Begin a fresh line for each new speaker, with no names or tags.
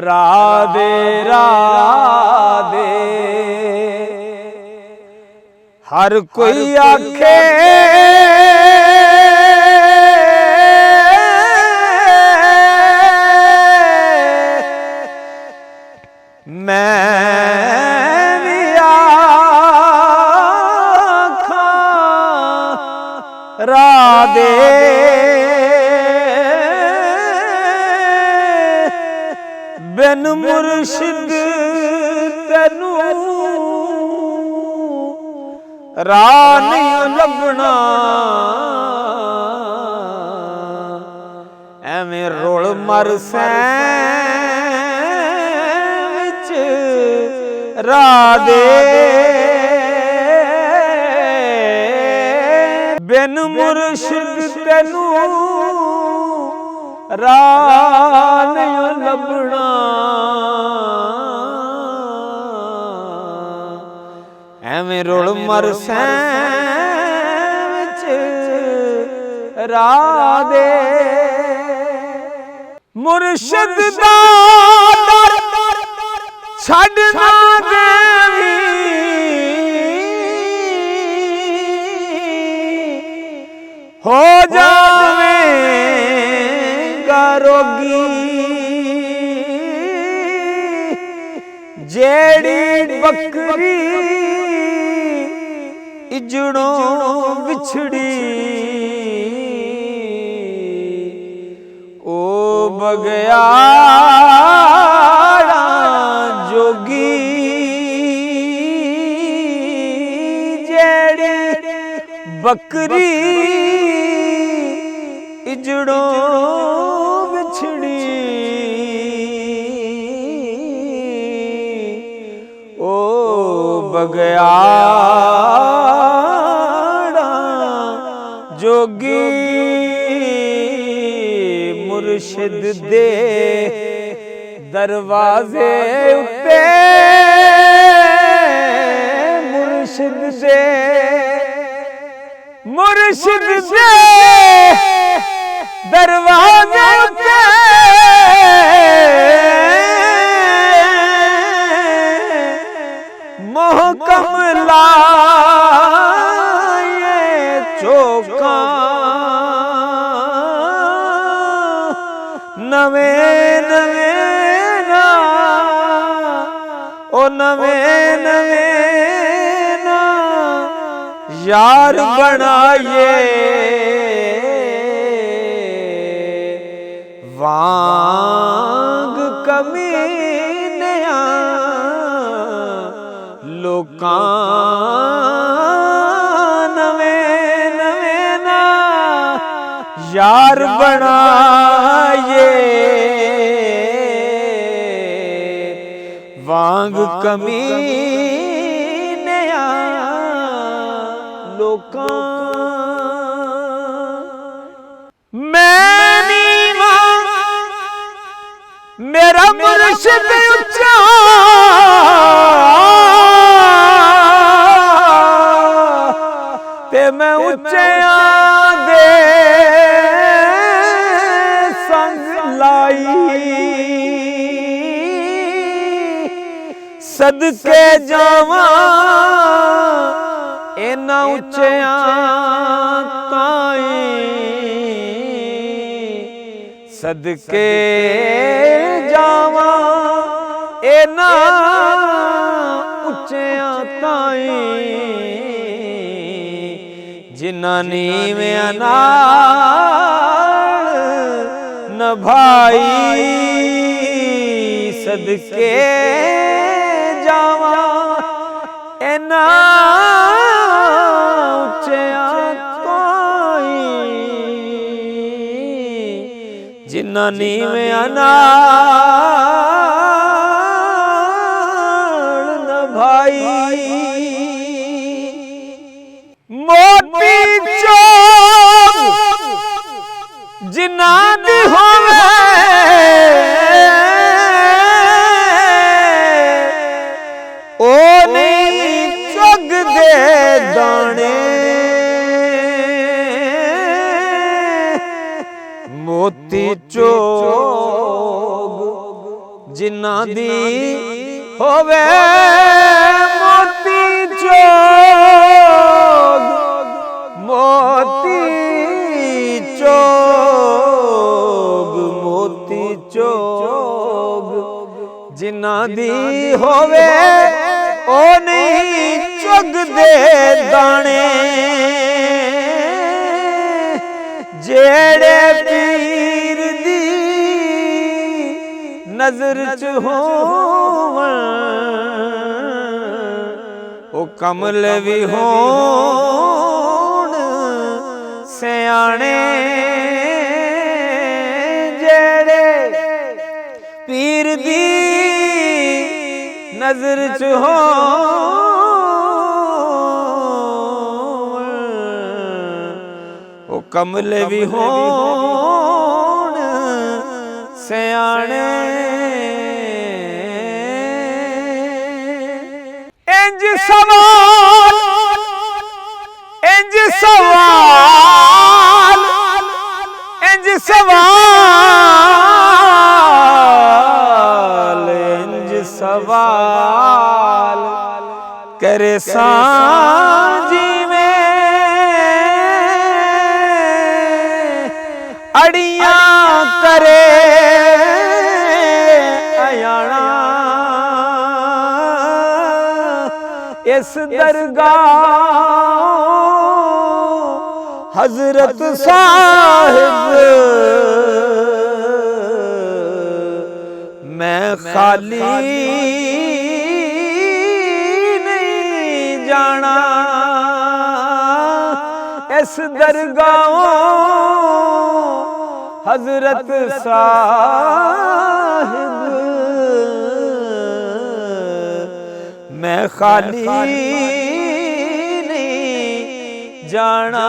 राधे राधे हर कोई आखे मैं भी आखा राधे बिन मुर्शिद तेनू राह नहीं लभना एवें रोल मर विच राधे बिन मुर्शिद तेनू राह नहीं लभना एवें रोल मर विच राधे मुर्शिद दा दर छड़ ना देवी हो जावेगा रोगी जेड़ी बकरी इजड़ों बिछड़ी ओ बगयाड़ा जोगी जेड़ी बकरी इजड़ों बिछड़ी ओ बगयाड़ा जोगी मुर्शिद दे दरवाजे उते मुर्शिद दे दरवाजे उते मोहकम लाए चौका नवे नवे ना ओ नवे नवे ना यार बनाए वांग कमीनिया लोकां नवे नवे ना यार बनाए वांग कमीनिया लोकां मेरा मुर्शिद उच्चा ते मैं उच्चिया दे संग लाई सदके जावां इन्हां उच्चिया ताईं सदके जावां इन्हां उच्चिया ताईं जिन्हां नीवियां नाल नभाई सदके जावां इन्हां उच्चिया ताईं जिन्हां नीवियां नाल नभाई मोती चो चोग जिन्ना दी होवे मोती चोग मोती चोग मोती चोग जिन्ना दी होवे ओ नहीं चुग दे दाने जेड़े पीर दी नजर च होवन ओ कमल भी होण सियाणे जेड़े पीर दी नजर च होवन ओ कमल भी होण सियाणे इंज सवाल इंज सवाल इंज सवाल इंज सवाल करे सांझी में अड़ियां करे अयाना इस दरगाह हजरत साहिब मैं खाली नहीं जाना इस दरगाह हजरत साहिब मैं खाली नहीं जाना।